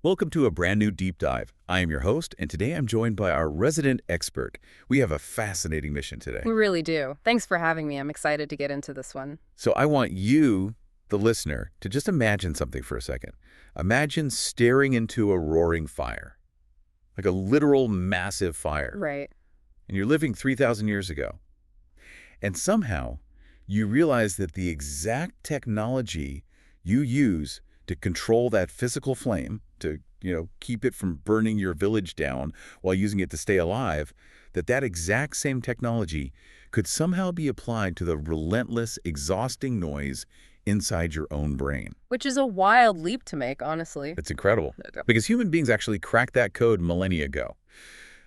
Welcome to a brand new deep dive. I am your host, and today I'm joined by our resident expert. We have a fascinating mission today. We really do. Thanks for having me. I'm excited to get into this one. So I want you, the listener, to just imagine something for a second. Imagine staring into a roaring fire, like a literal massive fire. Right. And you're living 3,000 years ago. And somehow you realize that the exact technology you use to control that physical flame, to keep it from burning your village down while using it to stay alive, that exact same technology could somehow be applied to the relentless, exhausting noise inside your own brain. Which is a wild leap to make, honestly. It's incredible, because human beings actually cracked that code millennia ago.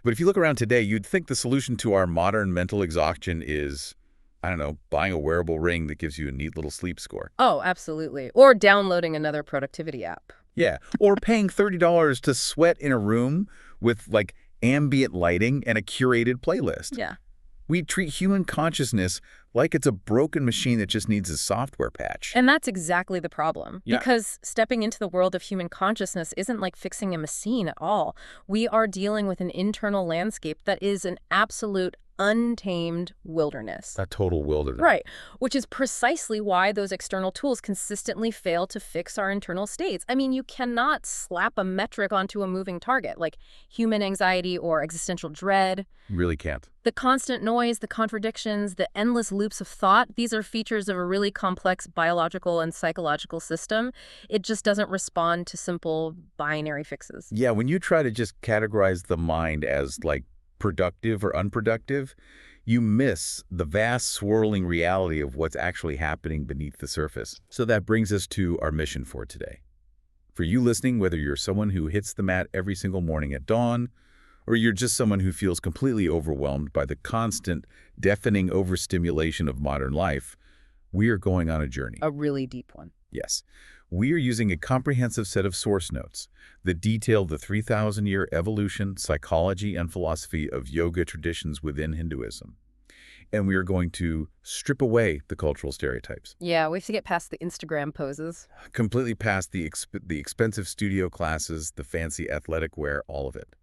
But if you look around today, you'd think the solution to our modern mental exhaustion is, I don't know, buying a wearable ring that gives you a neat little sleep score. Oh, absolutely. Or downloading another productivity app. Yeah, or paying $30 to sweat in a room with, like, ambient lighting and a curated playlist. Yeah. We treat human consciousness like it's a broken machine that just needs a software patch. And that's exactly the problem. Yeah. Because stepping into the world of human consciousness isn't like fixing a machine at all. We are dealing with an internal landscape that is an absolute untamed wilderness. A total wilderness. Right, which is precisely why those external tools consistently fail to fix our internal states. I mean, you cannot slap a metric onto a moving target, like human anxiety or existential dread. Really can't. The constant noise, the contradictions, the endless loops of thought, these are features of a really complex biological and psychological system. It just doesn't respond to simple binary fixes. Yeah, when you try to just categorize the mind as, like, productive or unproductive, you miss the vast swirling reality of what's actually happening beneath the surface. So that brings us to our mission for today. For you listening, whether you're someone who hits the mat every single morning at dawn, or you're just someone who feels completely overwhelmed by the constant, deafening overstimulation of modern life, we are going on a journey. A really deep one. Yes. We are using a comprehensive set of source notes that detail the 3,000-year evolution, psychology, and philosophy of yoga traditions within Hinduism. And we are going to strip away the cultural stereotypes. Yeah, we have to get past the Instagram poses. Completely past the expensive studio classes, the fancy athletic wear, all of it.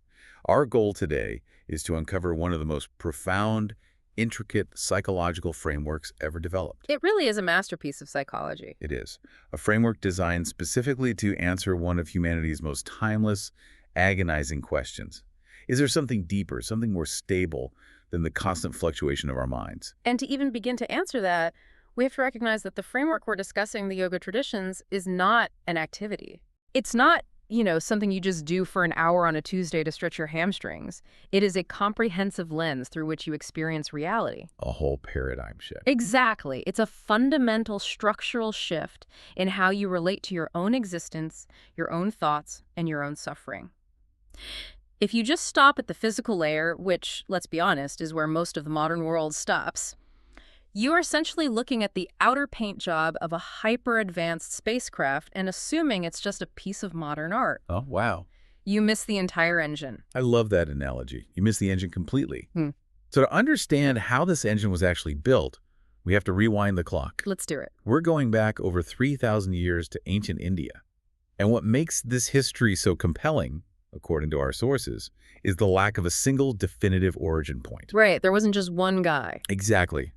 Our goal today is to uncover one of the most profound, intricate psychological frameworks ever developed. It really is a masterpiece of psychology. It is. A framework designed specifically to answer one of humanity's most timeless, agonizing questions. Is there something deeper, something more stable than the constant fluctuation of our minds? And to even begin to answer that, we have to recognize that the framework we're discussing, the yoga traditions, is not an activity. It's not something you just do for an hour on a Tuesday to stretch your hamstrings. It is a comprehensive lens through which you experience reality. A whole paradigm shift. Exactly. It's a fundamental structural shift in how you relate to your own existence, your own thoughts, and your own suffering. If you just stop at the physical layer, which, let's be honest, is where most of the modern world stops, you are essentially looking at the outer paint job of a hyper-advanced spacecraft and assuming it's just a piece of modern art. Oh, wow. You miss the entire engine. I love that analogy. You miss the engine completely. So to understand how this engine was actually built, we have to rewind the clock. Let's do it. We're going back over 3,000 years to ancient India. And what makes this history so compelling, according to our sources, is the lack of a single definitive origin point. Right. There wasn't just one guy. Exactly.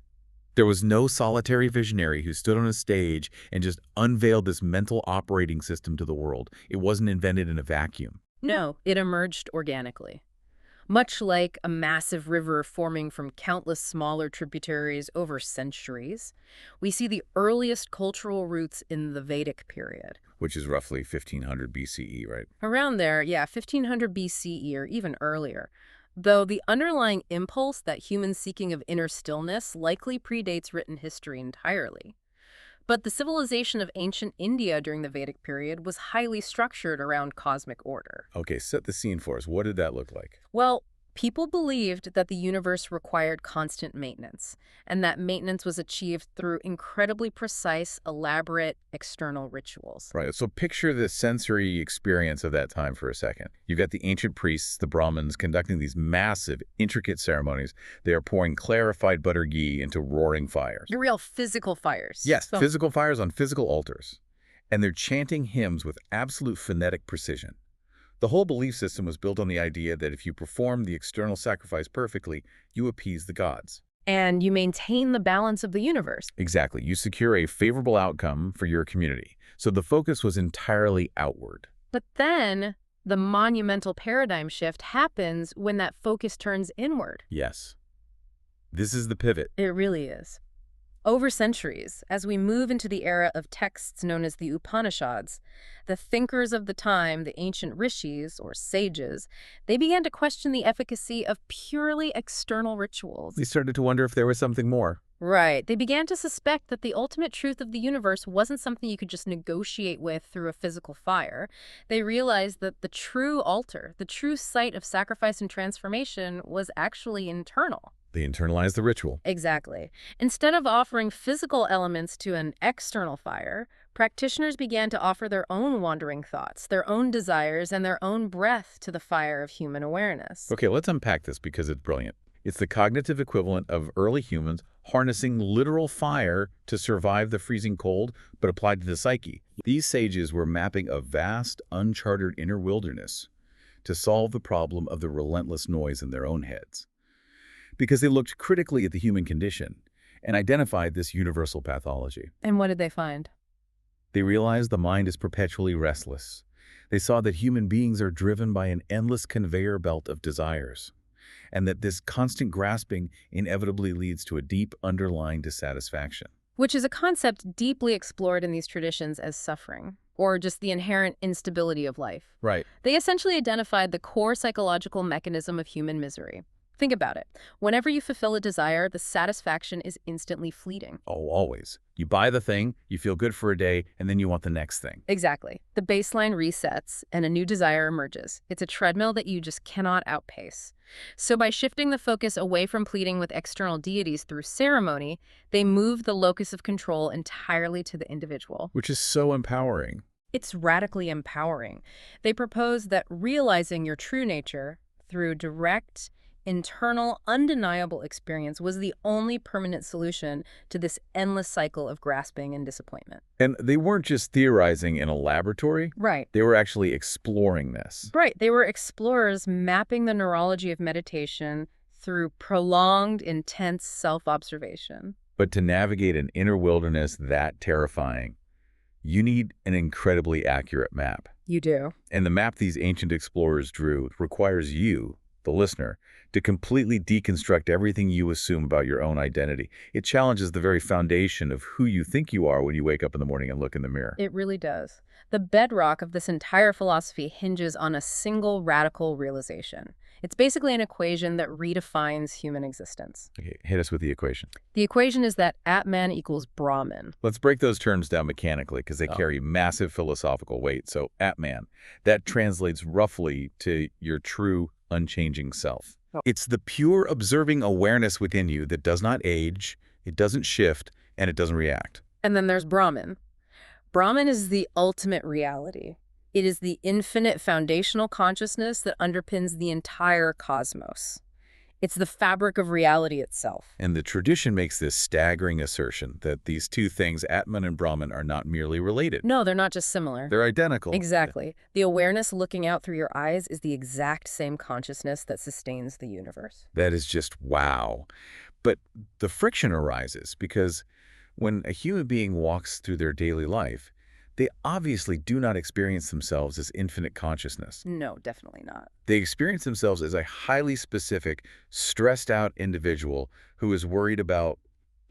There was no solitary visionary who stood on a stage and just unveiled this mental operating system to the world. It wasn't invented in a vacuum. No, it emerged organically. Much like a massive river forming from countless smaller tributaries over centuries, we see the earliest cultural roots in the Vedic period. Which is roughly 1500 BCE, right? Around there, yeah, 1500 BCE or even earlier. Though the underlying impulse, that human seeking of inner stillness, likely predates written history entirely. But the civilization of ancient India during the Vedic period was highly structured around cosmic order. Okay, set the scene for us. What did that look like? Well, people believed that the universe required constant maintenance, and that maintenance was achieved through incredibly precise, elaborate external rituals. Right, so picture the sensory experience of that time for a second. You've got the ancient priests, the Brahmins, conducting these massive, intricate ceremonies. They are pouring clarified butter ghee into roaring fires. Real physical fires. Yes, physical fires on physical altars. And they're chanting hymns with absolute phonetic precision. The whole belief system was built on the idea that if you perform the external sacrifice perfectly, you appease the gods. And you maintain the balance of the universe. Exactly. You secure a favorable outcome for your community. So the focus was entirely outward. But then the monumental paradigm shift happens when that focus turns inward. Yes. This is the pivot. It really is. Over centuries, as we move into the era of texts known as the Upanishads, the thinkers of the time, the ancient rishis, or sages, they began to question the efficacy of purely external rituals. They started to wonder if there was something more. Right. They began to suspect that the ultimate truth of the universe wasn't something you could just negotiate with through a physical fire. They realized that the true altar, the true site of sacrifice and transformation, was actually internal. They internalized the ritual. Exactly. Instead of offering physical elements to an external fire, practitioners began to offer their own wandering thoughts, their own desires, and their own breath to the fire of human awareness. Okay, let's unpack this because it's brilliant. It's the cognitive equivalent of early humans harnessing literal fire to survive the freezing cold, but applied to the psyche. These sages were mapping a vast, uncharted inner wilderness to solve the problem of the relentless noise in their own heads, because they looked critically at the human condition and identified this universal pathology. And what did they find? They realized the mind is perpetually restless. They saw that human beings are driven by an endless conveyor belt of desires, and that this constant grasping inevitably leads to a deep underlying dissatisfaction. Which is a concept deeply explored in these traditions as suffering, or just the inherent instability of life. Right. They essentially identified the core psychological mechanism of human misery. Think about it. Whenever you fulfill a desire, the satisfaction is instantly fleeting. Oh, always. You buy the thing, you feel good for a day, and then you want the next thing. Exactly. The baseline resets, and a new desire emerges. It's a treadmill that you just cannot outpace. So by shifting the focus away from pleading with external deities through ceremony, they move the locus of control entirely to the individual. Which is so empowering. It's radically empowering. They propose that realizing your true nature through direct, internal, undeniable experience was the only permanent solution to this endless cycle of grasping and disappointment. And they weren't just theorizing in a laboratory. Right. They were actually exploring this. Right. They were explorers mapping the neurology of meditation through prolonged, intense self-observation. But to navigate an inner wilderness that terrifying, you need an incredibly accurate map. You do. And the map these ancient explorers drew requires you, the listener, to completely deconstruct everything you assume about your own identity. It challenges the very foundation of who you think you are when you wake up in the morning and look in the mirror. It really does. The bedrock of this entire philosophy hinges on a single radical realization. It's basically an equation that redefines human existence. Okay, hit us with the equation. The equation is that Atman equals Brahman. Let's break those terms down mechanically because they carry massive philosophical weight. So Atman, that translates roughly to your true, unchanging self. It's the pure observing awareness within you that does not age, it doesn't shift, and it doesn't react. And then there's Brahman. Brahman is the ultimate reality. It is the infinite foundational consciousness that underpins the entire cosmos. It's the fabric of reality itself. And the tradition makes this staggering assertion that these two things, Atman and Brahman, are not merely related. No, they're not just similar. They're identical. Exactly. The awareness looking out through your eyes is the exact same consciousness that sustains the universe. That is just wow. But the friction arises because when a human being walks through their daily life, they obviously do not experience themselves as infinite consciousness. No, definitely not. They experience themselves as a highly specific, stressed out individual who is worried about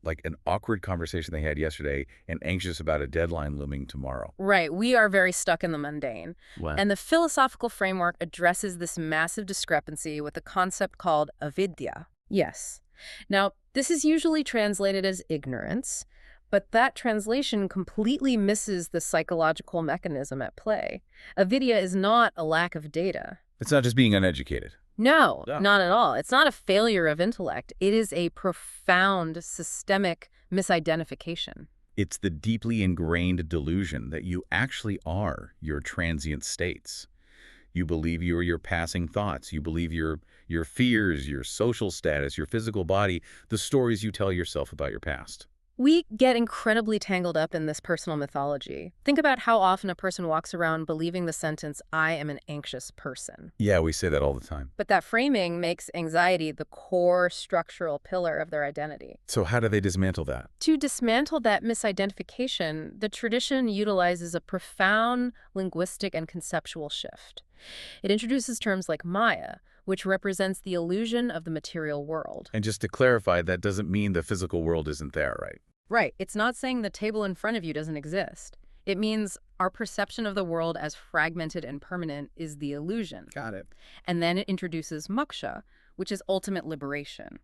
like an awkward conversation they had yesterday and anxious about a deadline looming tomorrow. Right. We are very stuck in the mundane. Wow. And the philosophical framework addresses this massive discrepancy with a concept called avidya. Yes. Now, this is usually translated as ignorance, but that translation completely misses the psychological mechanism at play. Avidya is not a lack of data. It's not just being uneducated. No, not at all. It's not a failure of intellect. It is a profound systemic misidentification. It's the deeply ingrained delusion that you actually are your transient states. You believe you are your passing thoughts. You believe your fears, your social status, your physical body, the stories you tell yourself about your past. We get incredibly tangled up in this personal mythology. Think about how often a person walks around believing the sentence, I am an anxious person. Yeah, we say that all the time. But that framing makes anxiety the core structural pillar of their identity. So how do they dismantle that? To dismantle that misidentification, the tradition utilizes a profound linguistic and conceptual shift. It introduces terms like Maya, which represents the illusion of the material world. And just to clarify, that doesn't mean the physical world isn't there, right? Right. It's not saying the table in front of you doesn't exist. It means our perception of the world as fragmented and permanent is the illusion. Got it. And then it introduces moksha, which is ultimate liberation.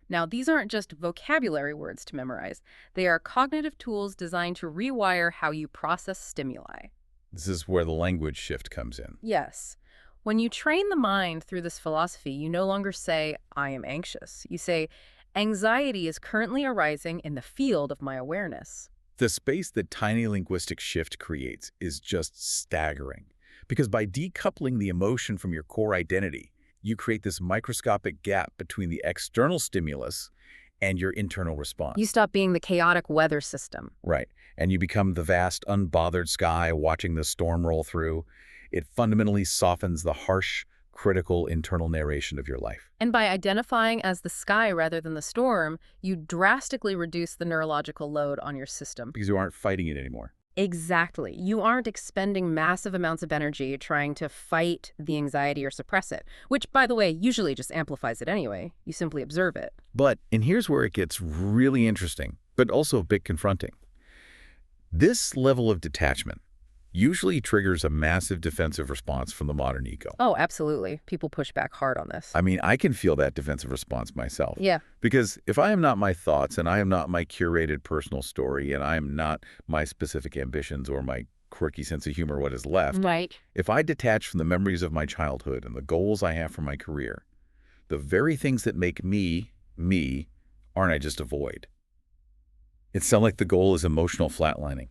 Now, these aren't just vocabulary words to memorize. They are cognitive tools designed to rewire how you process stimuli. This is where the language shift comes in. Yes. When you train the mind through this philosophy, you no longer say, I am anxious. You say, anxiety is currently arising in the field of my awareness. The space that tiny linguistic shift creates is just staggering. Because by decoupling the emotion from your core identity, you create this microscopic gap between the external stimulus and your internal response. You stop being the chaotic weather system. Right. And you become the vast, unbothered sky watching the storm roll through. It fundamentally softens the harsh, critical internal narration of your life. And by identifying as the sky rather than the storm, you drastically reduce the neurological load on your system. Because you aren't fighting it anymore. Exactly. You aren't expending massive amounts of energy trying to fight the anxiety or suppress it, which, by the way, usually just amplifies it anyway. You simply observe it. But, and here's where it gets really interesting, but also a bit confronting. This level of detachment usually triggers a massive defensive response from the modern ego. Oh, absolutely. People push back hard on this. I mean, I can feel that defensive response myself. Yeah. Because if I am not my thoughts, and I am not my curated personal story, and I am not my specific ambitions or my quirky sense of humor, what is left, Right. if I detach from the memories of my childhood and the goals I have for my career, the very things that make me, aren't I just a void? It sounds like the goal is emotional flatlining,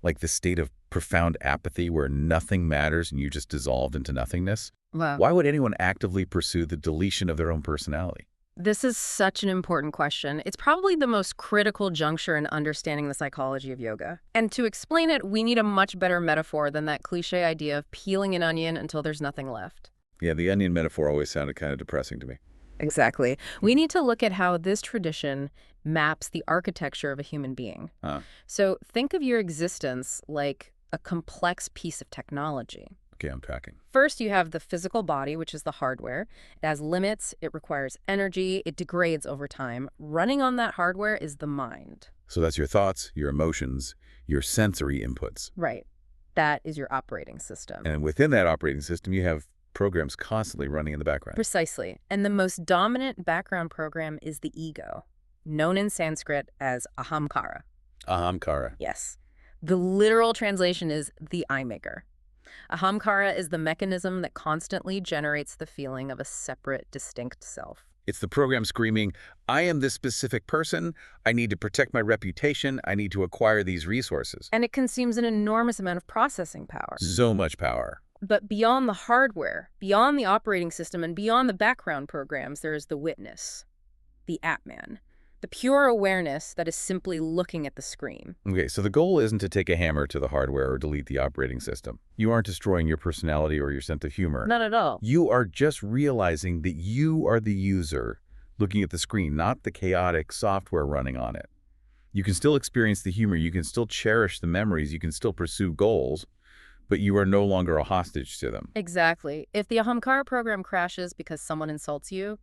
like the state of profound apathy where nothing matters and you just dissolved into nothingness. Wow. Why would anyone actively pursue the deletion of their own personality? This is such an important question. It's probably the most critical juncture in understanding the psychology of yoga. And to explain it, we need a much better metaphor than that cliche idea of peeling an onion until there's nothing left. Yeah, the onion metaphor always sounded kind of depressing to me. Exactly. We need to look at how this tradition maps the architecture of a human being. So think of your existence like a complex piece of technology. Okay, I'm tracking. First, you have the physical body, which is the hardware. It has limits, it requires energy, it degrades over time. Running on that hardware is the mind. So that's your thoughts, your emotions, your sensory inputs. Right. That is your operating system. And within that operating system, you have programs constantly running in the background. Precisely. And the most dominant background program is the ego, known in Sanskrit as ahamkara. Ahamkara. Yes. The literal translation is the I maker. Ahamkara is the mechanism that constantly generates the feeling of a separate, distinct self. It's the program screaming, I am this specific person, I need to protect my reputation, I need to acquire these resources. And it consumes an enormous amount of processing power. So much power. But beyond the hardware, beyond the operating system, and beyond the background programs, there is the witness, the Atman. The pure awareness that is simply looking at the screen. Okay, so the goal isn't to take a hammer to the hardware or delete the operating system. You aren't destroying your personality or your sense of humor. Not at all. You are just realizing that you are the user looking at the screen, not the chaotic software running on it. You can still experience the humor, you can still cherish the memories, you can still pursue goals, but you are no longer a hostage to them. Exactly. If the Ahamkara program crashes because someone insults you,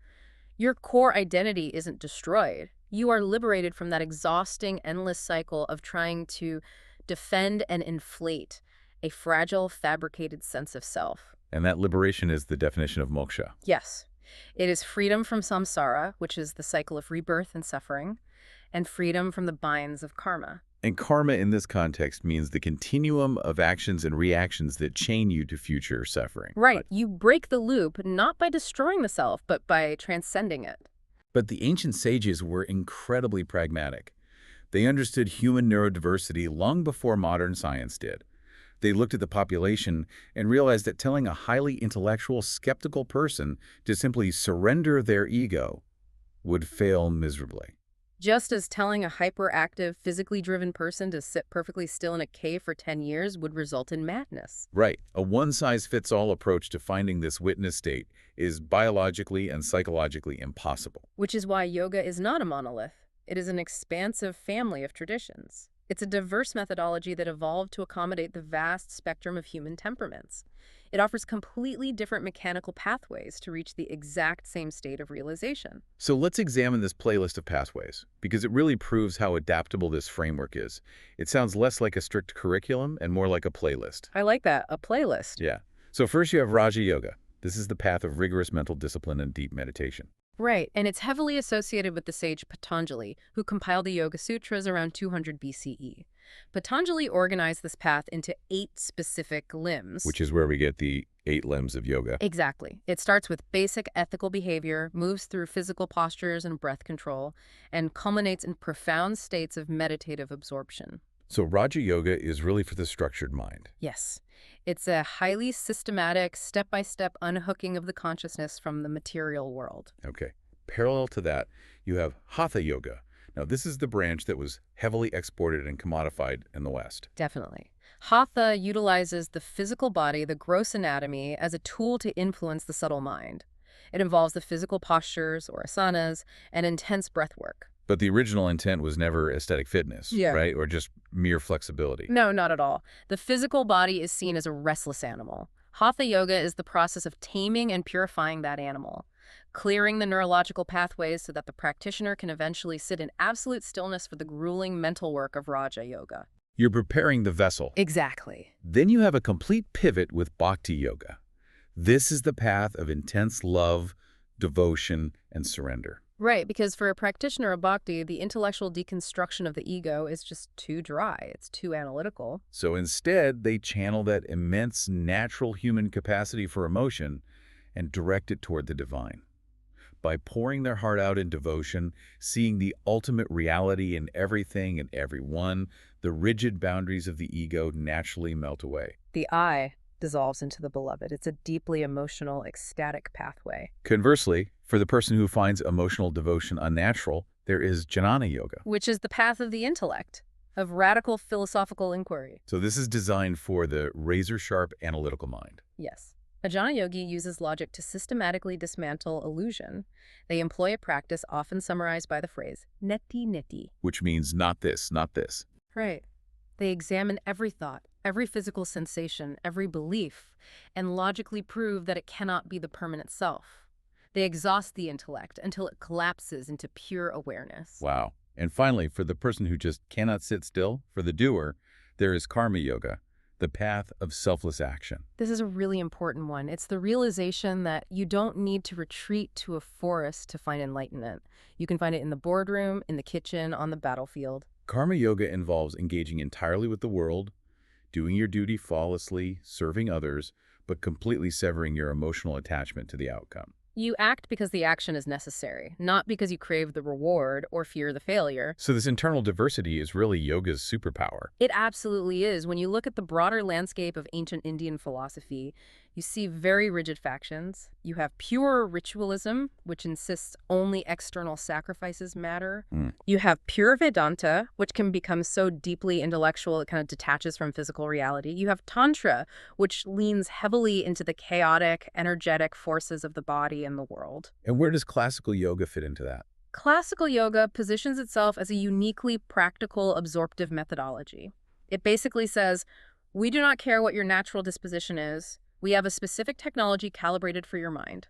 your core identity isn't destroyed. You are liberated from that exhausting, endless cycle of trying to defend and inflate a fragile, fabricated sense of self. And that liberation is the definition of moksha. Yes. It is freedom from samsara, which is the cycle of rebirth and suffering, and freedom from the binds of karma. And karma in this context means the continuum of actions and reactions that chain you to future suffering. Right. You break the loop not by destroying the self, but by transcending it. But the ancient sages were incredibly pragmatic. They understood human neurodiversity long before modern science did. They looked at the population and realized that telling a highly intellectual, skeptical person to simply surrender their ego would fail miserably. Just as telling a hyperactive, physically driven person to sit perfectly still in a cave for 10 years would result in madness. Right. A one-size-fits-all approach to finding this witness state is biologically and psychologically impossible. Which is why yoga is not a monolith. It is an expansive family of traditions. It's a diverse methodology that evolved to accommodate the vast spectrum of human temperaments. It offers completely different mechanical pathways to reach the exact same state of realization. So let's examine this playlist of pathways, because it really proves how adaptable this framework is. It sounds less like a strict curriculum and more like a playlist. I like that, a playlist. Yeah. So first you have Raja Yoga. This is the path of rigorous mental discipline and deep meditation. Right, and it's heavily associated with the sage Patanjali, who compiled the Yoga Sutras around 200 BCE. Patanjali organized this path into 8 specific limbs. Which is where we get the 8 limbs of yoga. Exactly. It starts with basic ethical behavior, moves through physical postures and breath control, and culminates in profound states of meditative absorption. So Raja Yoga is really for the structured mind. Yes, it's a highly systematic, step-by-step unhooking of the consciousness from the material world. Okay. Parallel to that, you have Hatha Yoga. Now, this is the branch that was heavily exported and commodified in the West. Definitely. Hatha utilizes the physical body, the gross anatomy, as a tool to influence the subtle mind. It involves the physical postures, or asanas, and intense breath work. But the original intent was never aesthetic fitness, Yeah. right? Or just mere flexibility. No, not at all. The physical body is seen as a restless animal. Hatha yoga is the process of taming and purifying that animal, clearing the neurological pathways so that the practitioner can eventually sit in absolute stillness for the grueling mental work of Raja Yoga. You're preparing the vessel. Exactly. Then you have a complete pivot with Bhakti Yoga. This is the path of intense love, devotion, and surrender. Right, because for a practitioner of bhakti, the intellectual deconstruction of the ego is just too dry. It's too analytical. So instead, they channel that immense natural human capacity for emotion and direct it toward the divine. By pouring their heart out in devotion, seeing the ultimate reality in everything and everyone, the rigid boundaries of the ego naturally melt away. The I dissolves into the beloved. It's a deeply emotional, ecstatic pathway. Conversely, for the person who finds emotional devotion unnatural, there is Jnana Yoga. Which is the path of the intellect, of radical philosophical inquiry. So this is designed for the razor-sharp analytical mind. Yes. A jhana yogi uses logic to systematically dismantle illusion. They employ a practice often summarized by the phrase, neti neti. Which means not this, not this. Right. They examine every thought, every physical sensation, every belief, and logically prove that it cannot be the permanent self. They exhaust the intellect until it collapses into pure awareness. Wow. And finally, for the person who just cannot sit still, for the doer, there is Karma Yoga, the path of selfless action. This is a really important one. It's the realization that you don't need to retreat to a forest to find enlightenment. You can find it in the boardroom, in the kitchen, on the battlefield. Karma Yoga involves engaging entirely with the world, doing your duty flawlessly, serving others, but completely severing your emotional attachment to the outcome. You act because the action is necessary, not because you crave the reward or fear the failure. So this internal diversity is really yoga's superpower. It absolutely is. When you look at the broader landscape of ancient Indian philosophy, you see very rigid factions. You have pure ritualism, which insists only external sacrifices matter. You have pure Vedanta, which can become so deeply intellectual it kind of detaches from physical reality. You have Tantra, which leans heavily into the chaotic, energetic forces of the body and the world. And where does classical yoga fit into that? Classical yoga positions itself as a uniquely practical, absorptive methodology. It basically says, we do not care what your natural disposition is. We have a specific technology calibrated for your mind.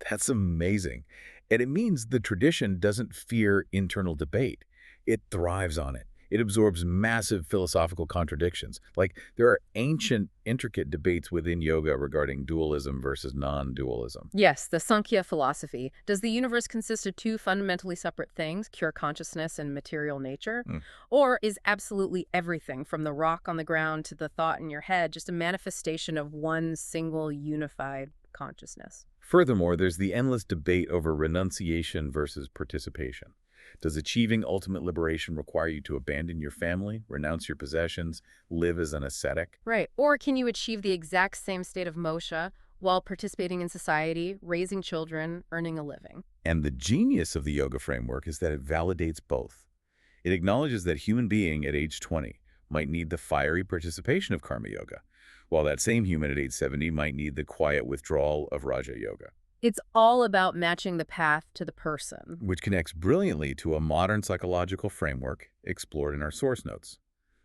That's amazing. And it means the tradition doesn't fear internal debate. It thrives on it. It absorbs massive philosophical contradictions. Like, there are ancient, intricate debates within yoga regarding dualism versus non-dualism. Yes, the Sankhya philosophy. Does the universe consist of two fundamentally separate things, pure consciousness and material nature? Or is absolutely everything, from the rock on the ground to the thought in your head, just a manifestation of one single unified consciousness? Furthermore, there's the endless debate over renunciation versus participation. Does achieving ultimate liberation require you to abandon your family, renounce your possessions, live as an ascetic? Right. Or can you achieve the exact same state of Moksha while participating in society, raising children, earning a living. And the genius of the yoga framework is that it validates both. It acknowledges that human being at age 20 might need the fiery participation of karma yoga, while that same human at age 70 might need the quiet withdrawal of raja yoga, It's all about matching the path to the person. which connects brilliantly to a modern psychological framework explored in our source notes.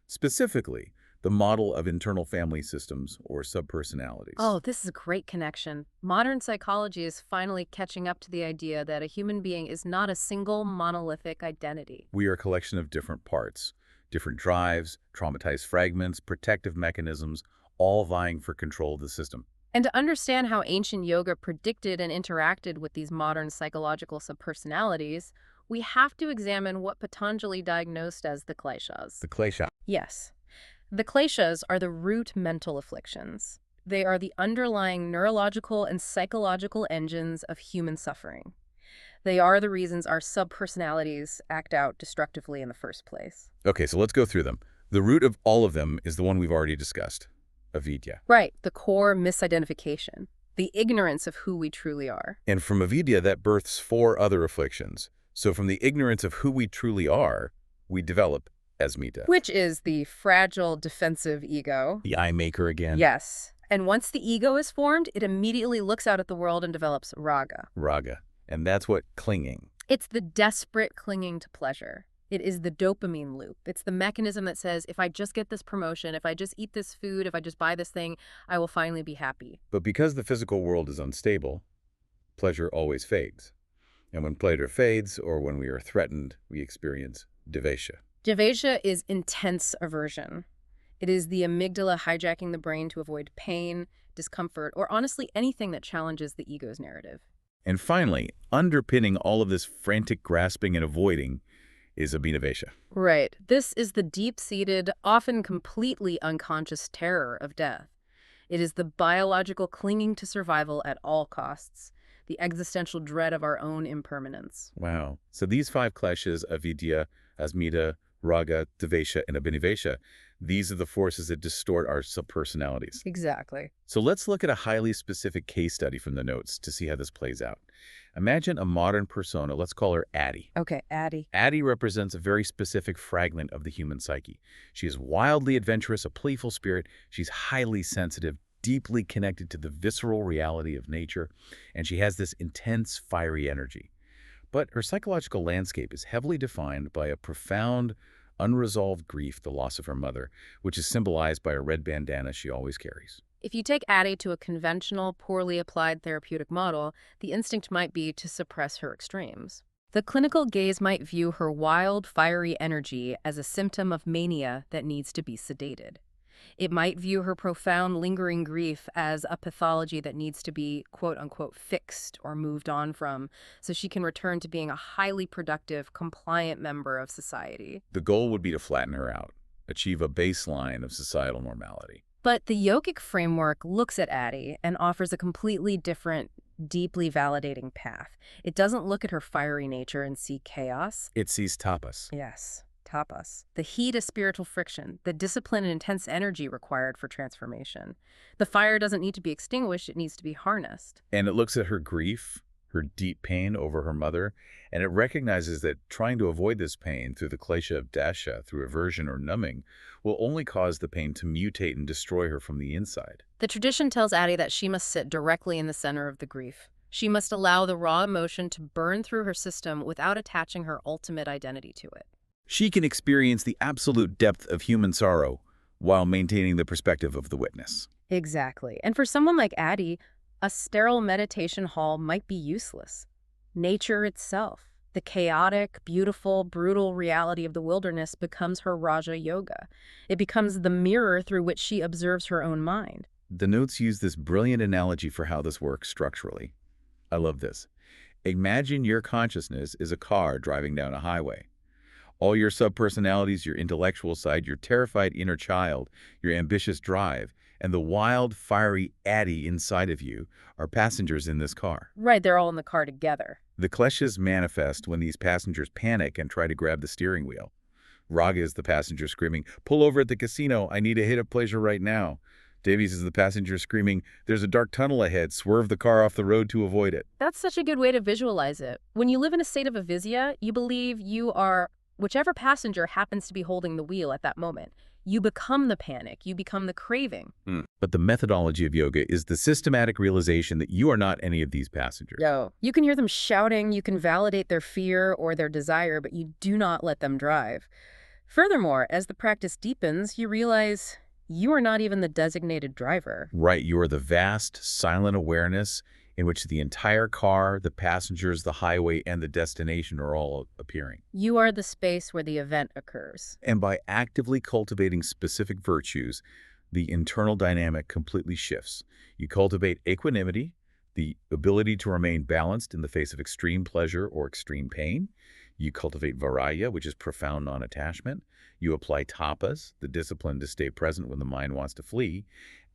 Specifically, the model of internal family systems or subpersonalities. Oh, this is a great connection. Modern psychology is finally catching up to the idea that a human being is not a single monolithic identity. We are a collection of different parts, different drives, traumatized fragments, protective mechanisms, all vying for control of the system. And to understand how ancient yoga predicted and interacted with these modern psychological subpersonalities, we have to examine what Patanjali diagnosed as the kleshas. The klesha. Yes. The kleshas are the root mental afflictions. They are the underlying neurological and psychological engines of human suffering. They are the reasons our subpersonalities act out destructively in the first place. Okay, so let's go through them. The root of all of them is the one we've already discussed, avidya. Right, the core misidentification, the ignorance of who we truly are. And from avidya, that births 4 other afflictions. So from the ignorance of who we truly are, we develop asmita. Which is the fragile, defensive ego. The eye maker again. Yes. And once the ego is formed, it immediately looks out at the world and develops raga. Raga. And that's what clinging. It's the desperate clinging to pleasure. It is the dopamine loop. It's the mechanism that says, if I just get this promotion, if I just eat this food, if I just buy this thing, I will finally be happy. But because the physical world is unstable, pleasure always fades. And when pleasure fades, or when we are threatened, we experience devesha. Devesha is intense aversion. It is the amygdala hijacking the brain to avoid pain, discomfort, or honestly anything that challenges the ego's narrative. And finally, underpinning all of this frantic grasping and avoiding is abhinavesha. Right. This is the deep-seated, often completely unconscious terror of death. It is the biological clinging to survival at all costs, the existential dread of our own impermanence. Wow. So these 5 kleshas, avidya, asmita, raga, devesha, and abhinavesha, these are the forces that distort our subpersonalities. Exactly. So let's look at a highly specific case study from the notes to see how this plays out. Imagine a modern persona, let's call her Addie. Okay, Addie. Addie represents a very specific fragment of the human psyche. She is wildly adventurous, a playful spirit. She's highly sensitive, deeply connected to the visceral reality of nature, and she has this intense, fiery energy. But her psychological landscape is heavily defined by a profound, unresolved grief, the loss of her mother, which is symbolized by a red bandana she always carries. If you take Addie to a conventional, poorly applied therapeutic model, the instinct might be to suppress her extremes. The clinical gaze might view her wild, fiery energy as a symptom of mania that needs to be sedated. It might view her profound, lingering grief as a pathology that needs to be, quote-unquote, fixed or moved on from, so she can return to being a highly productive, compliant member of society. The goal would be to flatten her out, achieve a baseline of societal normality. But the yogic framework looks at Addie and offers a completely different, deeply validating path. It doesn't look at her fiery nature and see chaos. It sees tapas. Yes, tapas. The heat of spiritual friction, the discipline and intense energy required for transformation. The fire doesn't need to be extinguished, it needs to be harnessed. And it looks at her grief, her deep pain over her mother, and it recognizes that trying to avoid this pain through the klesha of dasha, through aversion or numbing, will only cause the pain to mutate and destroy her from the inside. The tradition tells Addie that she must sit directly in the center of the grief. She must allow the raw emotion to burn through her system without attaching her ultimate identity to it. She can experience the absolute depth of human sorrow while maintaining the perspective of the witness. Exactly. And for someone like Addie, a sterile meditation hall might be useless. Nature itself, the chaotic, beautiful, brutal reality of the wilderness becomes her Raja Yoga. It becomes the mirror through which she observes her own mind. The notes use this brilliant analogy for how this works structurally. I love this. Imagine your consciousness is a car driving down a highway. All your subpersonalities, your intellectual side, your terrified inner child, your ambitious drive, and the wild, fiery Addie inside of you are passengers in this car. Right, they're all in the car together. The kleshas manifest when these passengers panic and try to grab the steering wheel. Raga is the passenger screaming, "Pull over at the casino, I need a hit of pleasure right now." Davies is the passenger screaming, "There's a dark tunnel ahead. Swerve the car off the road to avoid it." That's such a good way to visualize it. When you live in a state of avizia, you believe you are whichever passenger happens to be holding the wheel at that moment. You become the panic, you become the craving. But the methodology of yoga is the systematic realization that you are not any of these passengers. Yo, you can hear them shouting, you can validate their fear or their desire, but you do not let them drive. Furthermore, as the practice deepens, you realize you are not even the designated driver. Right, you are the vast, silent awareness in which the entire car, the passengers, the highway, and the destination are all appearing. You are the space where the event occurs. And by actively cultivating specific virtues, the internal dynamic completely shifts. You cultivate equanimity, the ability to remain balanced in the face of extreme pleasure or extreme pain. You cultivate vairagya, which is profound non-attachment. You apply tapas, the discipline to stay present when the mind wants to flee.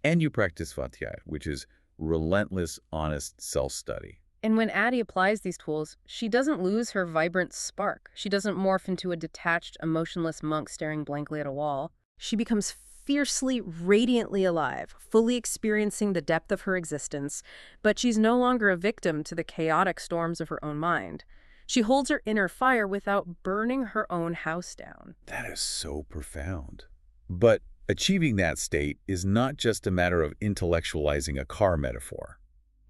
And you practice svadhyaya, which is relentless, honest self-study. And when Addie applies these tools, she doesn't lose her vibrant spark. She doesn't morph into a detached, emotionless monk staring blankly at a wall. She becomes fiercely, radiantly alive, fully experiencing the depth of her existence, but she's no longer a victim to the chaotic storms of her own mind. She holds her inner fire without burning her own house down. That is so profound. But achieving that state is not just a matter of intellectualizing a car metaphor.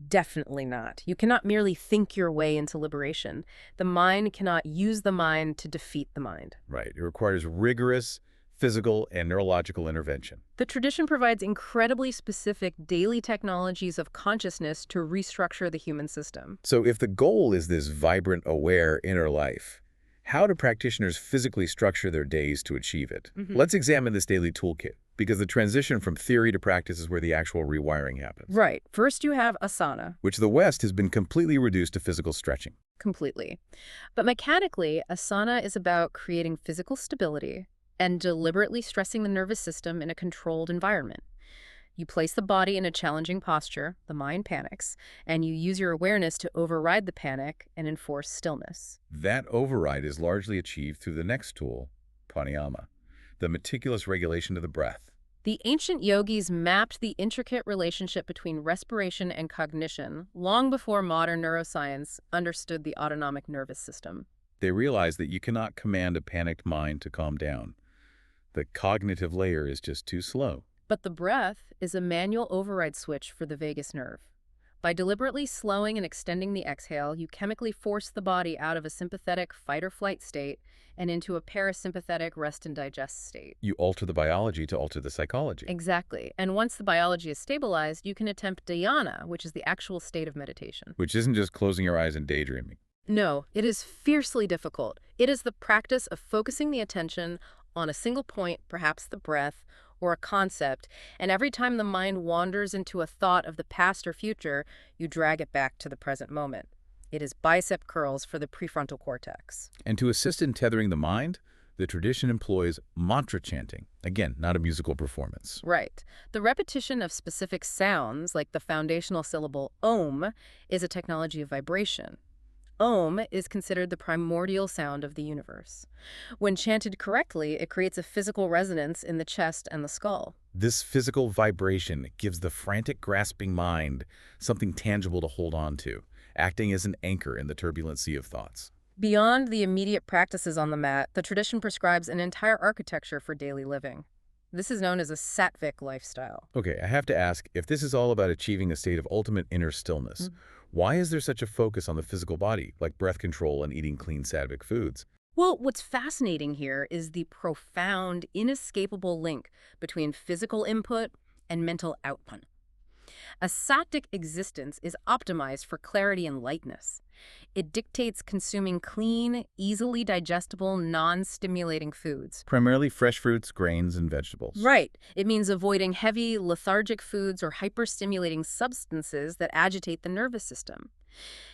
Definitely not. You cannot merely think your way into liberation. The mind cannot use the mind to defeat the mind. Right. It requires rigorous physical and neurological intervention. The tradition provides incredibly specific daily technologies of consciousness to restructure the human system. So if the goal is this vibrant, aware inner life, how do practitioners physically structure their days to achieve it? Let's examine this daily toolkit, because the transition from theory to practice is where the actual rewiring happens. Right. First you have asana. Which the West has been completely reduced to physical stretching. Completely. But mechanically, asana is about creating physical stability and deliberately stressing the nervous system in a controlled environment. You place the body in a challenging posture, the mind panics, and you use your awareness to override the panic and enforce stillness. That override is largely achieved through the next tool, pranayama, the meticulous regulation of the breath. The ancient yogis mapped the intricate relationship between respiration and cognition long before modern neuroscience understood the autonomic nervous system. They realized that you cannot command a panicked mind to calm down. The cognitive layer is just too slow. But the breath is a manual override switch for the vagus nerve. By deliberately slowing and extending the exhale, you chemically force the body out of a sympathetic fight-or-flight state and into a parasympathetic rest and digest state. You alter the biology to alter the psychology. Exactly. And once the biology is stabilized, you can attempt dhyana, which is the actual state of meditation. Which isn't just closing your eyes and daydreaming. No, it is fiercely difficult. It is the practice of focusing the attention on a single point, perhaps the breath, or a concept, and every time the mind wanders into a thought of the past or future, you drag it back to the present moment. It is bicep curls for the prefrontal cortex. And to assist in tethering the mind, the tradition employs mantra chanting. Again, not a musical performance. Right. The repetition of specific sounds, like the foundational syllable Om, is a technology of vibration. Om is considered the primordial sound of the universe. When chanted correctly, it creates a physical resonance in the chest and the skull. This physical vibration gives the frantic, grasping mind something tangible to hold on to, acting as an anchor in the turbulent sea of thoughts. Beyond the immediate practices on the mat, the tradition prescribes an entire architecture for daily living. This is known as a sattvic lifestyle. Okay, I have to ask, if this is all about achieving a state of ultimate inner stillness, why is there such a focus on the physical body, like breath control and eating clean sattvic foods? Well, what's fascinating here is the profound, inescapable link between physical input and mental output. A sattvic existence is optimized for clarity and lightness. It dictates consuming clean, easily digestible, non-stimulating foods. Primarily fresh fruits, grains, and vegetables. Right. It means avoiding heavy, lethargic foods or hyperstimulating substances that agitate the nervous system.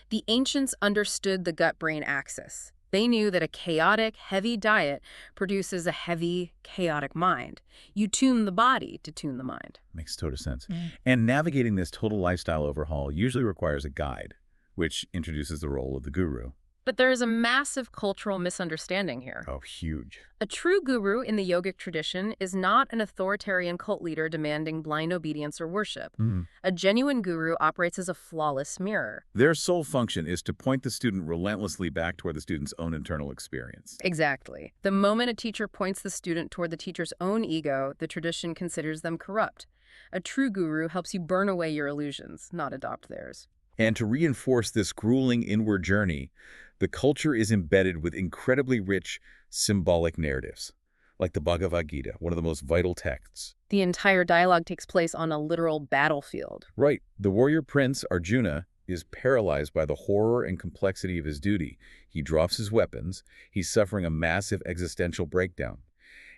The ancients understood the gut-brain axis. They knew that a chaotic, heavy diet produces a heavy, chaotic mind. You tune the body to tune the mind. Makes total sense. And navigating this total lifestyle overhaul usually requires a guide, which introduces the role of the guru. But there is a massive cultural misunderstanding here. Oh, huge. A true guru in the yogic tradition is not an authoritarian cult leader demanding blind obedience or worship. Mhm. A genuine guru operates as a flawless mirror. Their sole function is to point the student relentlessly back toward the student's own internal experience. Exactly. The moment a teacher points the student toward the teacher's own ego, the tradition considers them corrupt. A true guru helps you burn away your illusions, not adopt theirs. And to reinforce this grueling inward journey, the culture is embedded with incredibly rich symbolic narratives, like the Bhagavad Gita, one of the most vital texts. The entire dialogue takes place on a literal battlefield. Right, the warrior prince, Arjuna, is paralyzed by the horror and complexity of his duty. He drops his weapons, he's suffering a massive existential breakdown.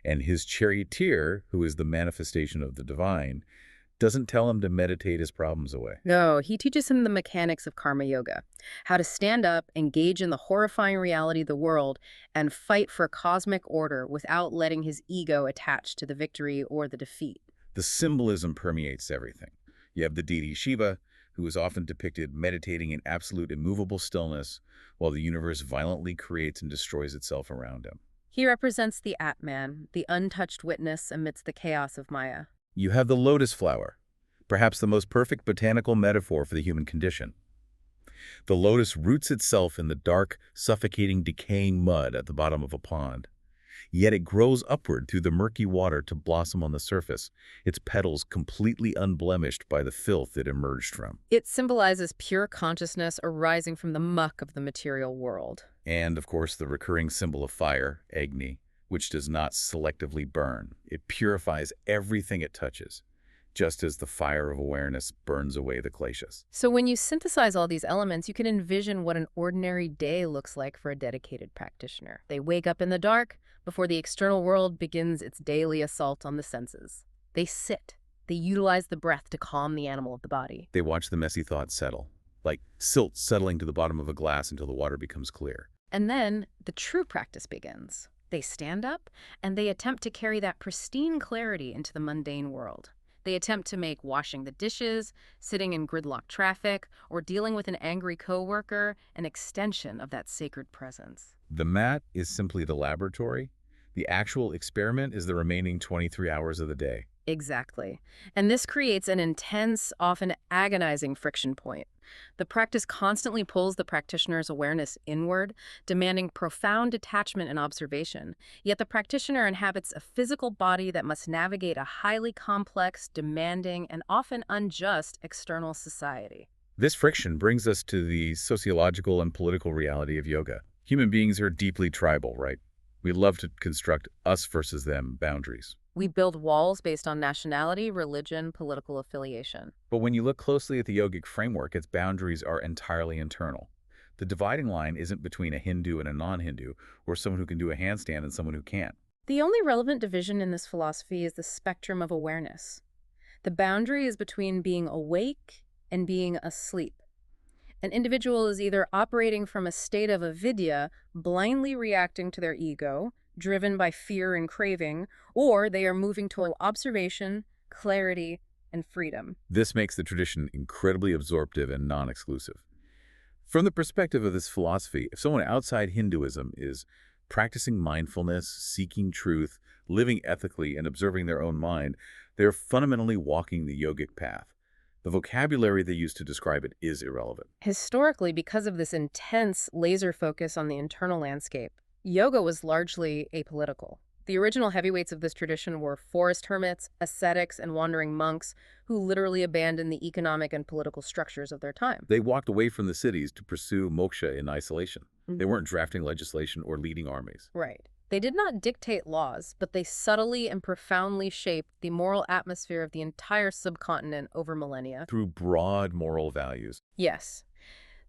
And his charioteer, who is the manifestation of the divine, doesn't tell him to meditate his problems away. No, he teaches him the mechanics of karma yoga, how to stand up, engage in the horrifying reality of the world, and fight for cosmic order without letting his ego attach to the victory or the defeat. The symbolism permeates everything. You have the deity Shiva, who is often depicted meditating in absolute immovable stillness while the universe violently creates and destroys itself around him. He represents the Atman, the untouched witness amidst the chaos of Maya. You have the lotus flower, perhaps the most perfect botanical metaphor for the human condition. The lotus roots itself in the dark, suffocating, decaying mud at the bottom of a pond. Yet it grows upward through the murky water to blossom on the surface, its petals completely unblemished by the filth it emerged from. It symbolizes pure consciousness arising from the muck of the material world. And, of course, the recurring symbol of fire, Agni, which does not selectively burn. It purifies everything it touches, just as the fire of awareness burns away the kleshas. So when you synthesize all these elements, you can envision what an ordinary day looks like for a dedicated practitioner. They wake up in the dark before the external world begins its daily assault on the senses. They sit. They utilize the breath to calm the animal of the body. They watch the messy thoughts settle, like silt settling to the bottom of a glass until the water becomes clear. And then the true practice begins. They stand up and they attempt to carry that pristine clarity into the mundane world. They attempt to make washing the dishes, sitting in gridlock traffic, or dealing with an angry coworker an extension of that sacred presence. The mat is simply the laboratory. The actual experiment is the remaining 23 hours of the day. Exactly. And this creates an intense, often agonizing friction point. The practice constantly pulls the practitioner's awareness inward, demanding profound detachment and observation. Yet the practitioner inhabits a physical body that must navigate a highly complex, demanding, and often unjust external society. This friction brings us to the sociological and political reality of yoga. Human beings are deeply tribal, right? We love to construct us versus them boundaries. We build walls based on nationality, religion, political affiliation. But when you look closely at the yogic framework, its boundaries are entirely internal. The dividing line isn't between a Hindu and a non-Hindu, or someone who can do a handstand and someone who can't. The only relevant division in this philosophy is the spectrum of awareness. The boundary is between being awake and being asleep. An individual is either operating from a state of avidya, blindly reacting to their ego, driven by fear and craving, or they are moving toward observation, clarity, and freedom. This makes the tradition incredibly absorptive and non-exclusive. From the perspective of this philosophy, if someone outside Hinduism is practicing mindfulness, seeking truth, living ethically, and observing their own mind, they're fundamentally walking the yogic path. The vocabulary they use to describe it is irrelevant. Historically, because of this intense laser focus on the internal landscape, yoga was largely apolitical. The original heavyweights of this tradition were forest hermits, ascetics, and wandering monks who literally abandoned the economic and political structures of their time. They walked away from the cities to pursue moksha in isolation. They weren't drafting legislation or leading armies. Right. They did not dictate laws, but they subtly and profoundly shaped the moral atmosphere of the entire subcontinent over millennia. Through broad moral values. Yes.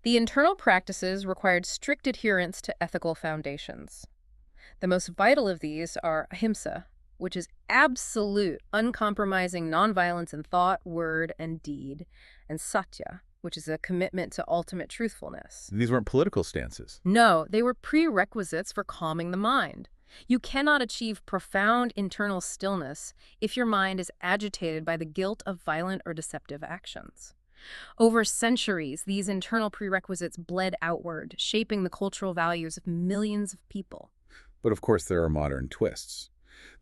The internal practices required strict adherence to ethical foundations. The most vital of these are ahimsa, which is absolute, uncompromising nonviolence in thought, word, and deed, and satya, which is a commitment to ultimate truthfulness. These weren't political stances. No, they were prerequisites for calming the mind. You cannot achieve profound internal stillness if your mind is agitated by the guilt of violent or deceptive actions. Over centuries, these internal prerequisites bled outward, shaping the cultural values of millions of people. But of course, there are modern twists.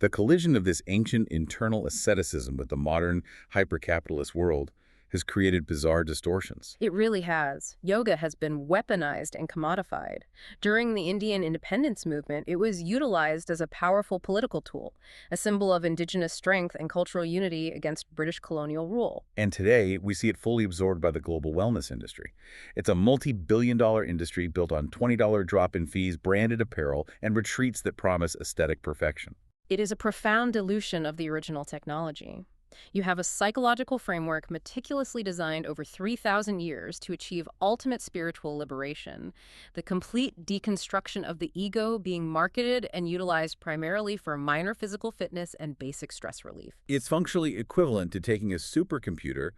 The collision of this ancient internal asceticism with the modern hyper-capitalist world has created bizarre distortions. It really has. Yoga has been weaponized and commodified. During the Indian independence movement, it was utilized as a powerful political tool, a symbol of indigenous strength and cultural unity against British colonial rule. And today, we see it fully absorbed by the global wellness industry. It's a multi-billion-dollar industry built on $20 drop-in fees, branded apparel, and retreats that promise aesthetic perfection. It is a profound dilution of the original technology. You have a psychological framework meticulously designed over 3,000 years to achieve ultimate spiritual liberation, the complete deconstruction of the ego being marketed and utilized primarily for minor physical fitness and basic stress relief. It's functionally equivalent to taking a supercomputer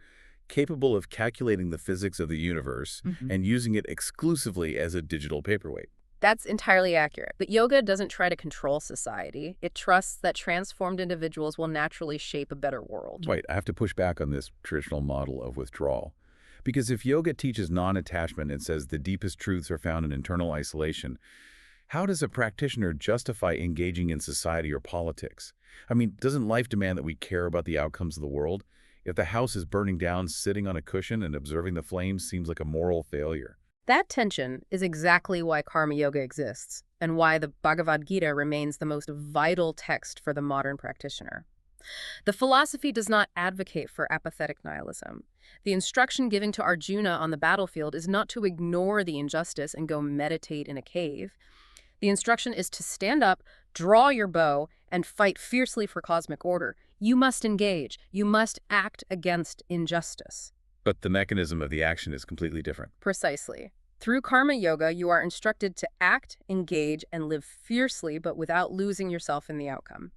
capable of calculating the physics of the universe and using it exclusively as a digital paperweight. That's entirely accurate. But yoga doesn't try to control society. It trusts that transformed individuals will naturally shape a better world. Right, I have to push back on this traditional model of withdrawal. Because if yoga teaches non-attachment and says the deepest truths are found in internal isolation, how does a practitioner justify engaging in society or politics? I mean, doesn't life demand that we care about the outcomes of the world? If the house is burning down, sitting on a cushion and observing the flames seems like a moral failure. That tension is exactly why karma yoga exists and why the Bhagavad Gita remains the most vital text for the modern practitioner. The philosophy does not advocate for apathetic nihilism. The instruction given to Arjuna on the battlefield is not to ignore the injustice and go meditate in a cave. The instruction is to stand up, draw your bow, and fight fiercely for cosmic order. You must engage. You must act against injustice. But the mechanism of the action is completely different. Precisely. Through karma yoga, you are instructed to act, engage, and live fiercely, but without losing yourself in the outcome.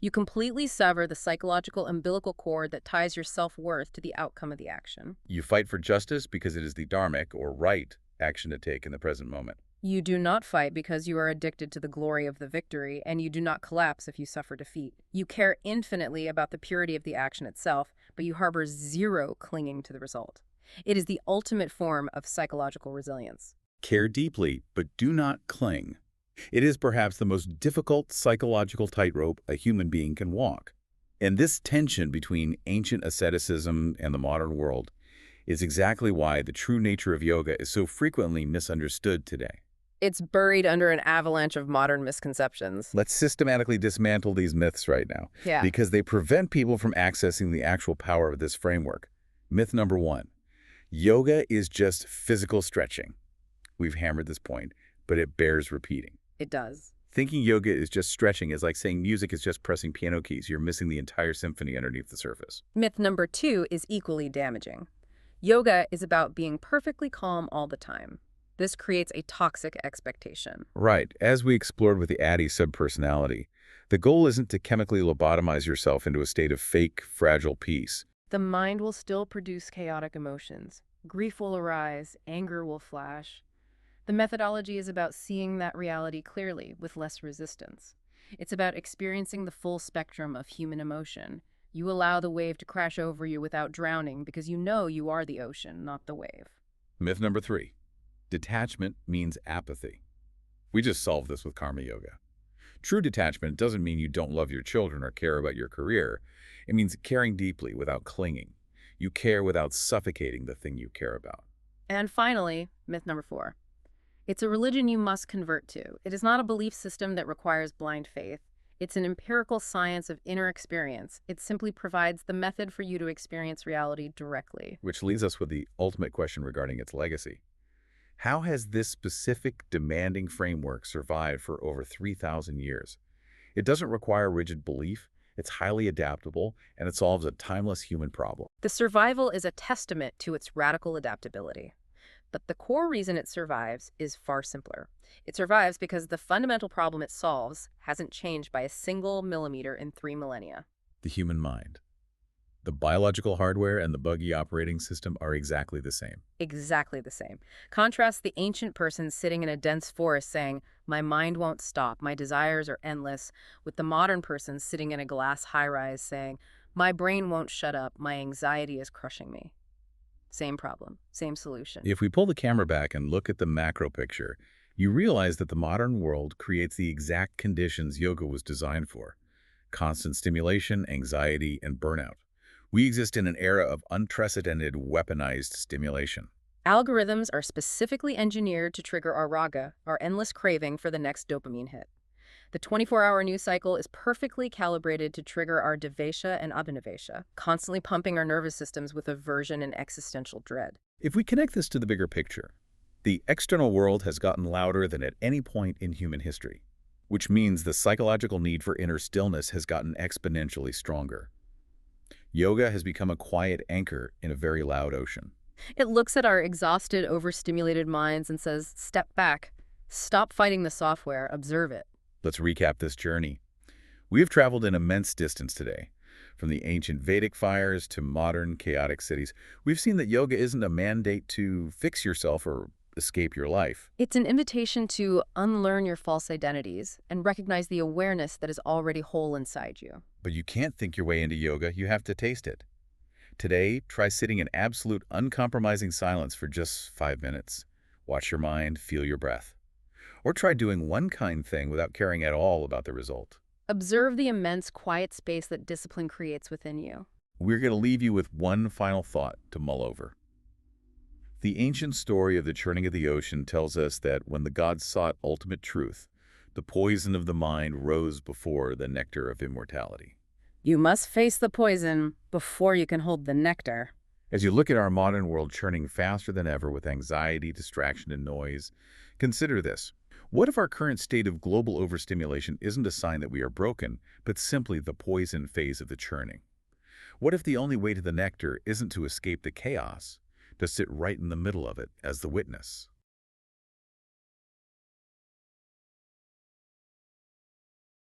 You completely sever the psychological umbilical cord that ties your self-worth to the outcome of the action. You fight for justice because it is the dharmic, or right, action to take in the present moment. You do not fight because you are addicted to the glory of the victory, and you do not collapse if you suffer defeat. You care infinitely about the purity of the action itself, but you harbor zero clinging to the result. It is the ultimate form of psychological resilience. Care deeply, but do not cling. It is perhaps the most difficult psychological tightrope a human being can walk. And this tension between ancient asceticism and the modern world is exactly why the true nature of yoga is so frequently misunderstood today. It's buried under an avalanche of modern misconceptions. Let's systematically dismantle these myths right now, because they prevent people from accessing the actual power of this framework. Myth number 1, yoga is just physical stretching. We've hammered this point, but it bears repeating. It does. Thinking yoga is just stretching is like saying music is just pressing piano keys. You're missing the entire symphony underneath the surface. Myth number 2 is equally damaging. Yoga is about being perfectly calm all the time. This creates a toxic expectation. Right. As we explored with the Addy subpersonality, the goal isn't to chemically lobotomize yourself into a state of fake, fragile peace. The mind will still produce chaotic emotions. Grief will arise, anger will flash. The methodology is about seeing that reality clearly with less resistance. It's about experiencing the full spectrum of human emotion. You allow the wave to crash over you without drowning because you know you are the ocean, not the wave. Myth number 3. Detachment means apathy. We just solved this with karma yoga. True detachment doesn't mean you don't love your children or care about your career. It means caring deeply without clinging. You care without suffocating the thing you care about. And finally, myth number 4. It's a religion you must convert to. It is not a belief system that requires blind faith. It's an empirical science of inner experience. It simply provides the method for you to experience reality directly. Which leaves us with the ultimate question regarding its legacy. How has this specific, demanding framework survived for over 3,000 years? It doesn't require rigid belief, it's highly adaptable, and it solves a timeless human problem. The survival is a testament to its radical adaptability. But the core reason it survives is far simpler. It survives because the fundamental problem it solves hasn't changed by a single millimeter in 3 millennia. The human mind. The biological hardware and the buggy operating system are exactly the same. Exactly the same. Contrast the ancient person sitting in a dense forest saying, "My mind won't stop, my desires are endless," with the modern person sitting in a glass high-rise saying, "My brain won't shut up, my anxiety is crushing me." Same problem, same solution. If we pull the camera back and look at the macro picture, you realize that the modern world creates the exact conditions yoga was designed for: constant stimulation, anxiety, and burnout. We exist in an era of unprecedented weaponized stimulation. Algorithms are specifically engineered to trigger our raga, our endless craving for the next dopamine hit. The 24-hour news cycle is perfectly calibrated to trigger our devesha and abhinavesha, constantly pumping our nervous systems with aversion and existential dread. If we connect this to the bigger picture, the external world has gotten louder than at any point in human history, which means the psychological need for inner stillness has gotten exponentially stronger. Yoga has become a quiet anchor in a very loud ocean. It looks at our exhausted, overstimulated minds and says, step back, stop fighting the software, observe it. Let's recap this journey. We have traveled an immense distance today. From the ancient Vedic fires to modern chaotic cities, we've seen that yoga isn't a mandate to fix yourself or escape your life. It's an invitation to unlearn your false identities and recognize the awareness that is already whole inside you. But you can't think your way into yoga, you have to taste it. Today, try sitting in absolute, uncompromising silence for just 5 minutes. Watch your mind, feel your breath. Or try doing one kind thing without caring at all about the result. Observe the immense quiet space that discipline creates within you. We're going to leave you with one final thought to mull over. The ancient story of the churning of the ocean tells us that when the gods sought ultimate truth, the poison of the mind rose before the nectar of immortality. You must face the poison before you can hold the nectar. As you look at our modern world churning faster than ever with anxiety, distraction, and noise, consider this. What if our current state of global overstimulation isn't a sign that we are broken, but simply the poison phase of the churning? What if the only way to the nectar isn't to escape the chaos, to sit right in the middle of it as the witness?